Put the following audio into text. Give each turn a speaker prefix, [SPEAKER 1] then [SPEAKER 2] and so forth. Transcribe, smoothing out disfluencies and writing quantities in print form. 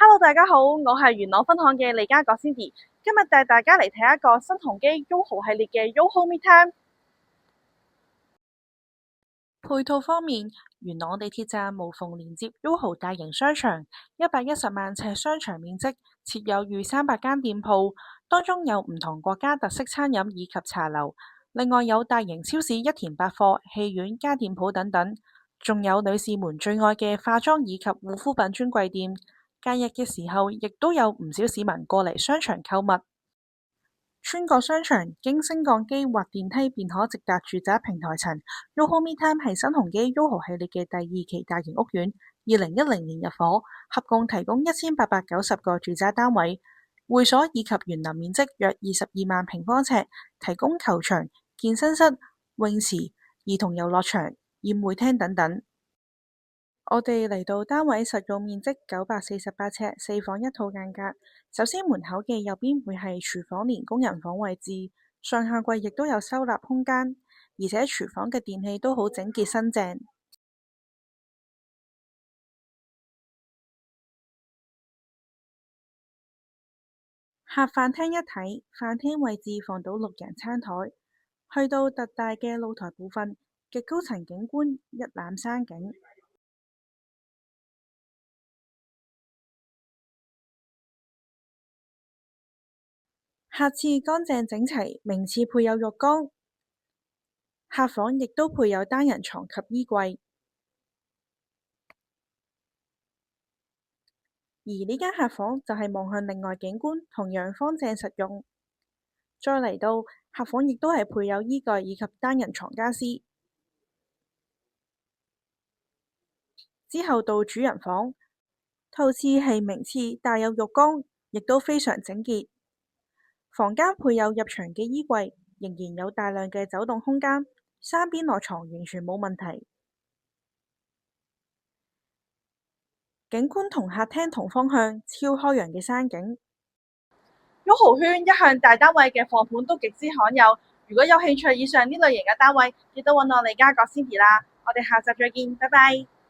[SPEAKER 1] Hello，大家好，我係元朗分行嘅李家國 Cindy，今日帶大家嚟睇一個新鴻基 YOHO 系列嘅 YOHO Midtown。配套方面，元朗地鐵站無縫連接 YOHO 大型商場，110萬呎商場面積，設有逾300間店鋪，當中有唔同國家特色餐飲以及茶樓，另外有大型超市一田百貨、戲院、家電鋪等等，仲有女士們最愛嘅化妝以及護膚品專櫃店。假日嘅時候，亦都有唔少市民過嚟商場購物。穿過商場，經升降機或電梯便可直達住宅平台層。YOHO Midtown 係新鴻基 YOHO 系列嘅第2期大型屋苑，2010年入伙，合共提供1890個住宅單位，會所以及園林面積約22萬平方尺，提供球場、健身室、泳池、兒童遊樂場、宴會廳等等。我哋嚟到單位實用面積948尺，4房1套間隔。首先門口嘅右邊會係廚房連工人房位置，上下櫃亦都有收納空間，而且廚房嘅電器都好整潔新淨。客飯廳一睇，飯廳位置放到6人餐台，去到特大嘅露台部分，極高層景觀一覽山景。客廁乾淨整齊，名廁配有浴缸，客房亦都配有單人床及衣櫃。而呢間客房就係望向另外景觀，同樣方正實用。再嚟到客房亦都係配有衣櫃以及單人床家私。之後到主人房，套廁係名廁，帶有浴缸，亦都非常整潔。房間配有入牆嘅衣櫃，仍然有大量嘅走動空間，三邊落床完全冇問題。景觀同客廳同方向，超開揚嘅山景。YOHO圈一向大單位嘅放盤都極之罕有，如果有興趣以上呢類型嘅單位，記得揾我李家國 Cindy 啦。我哋下集再見，拜拜。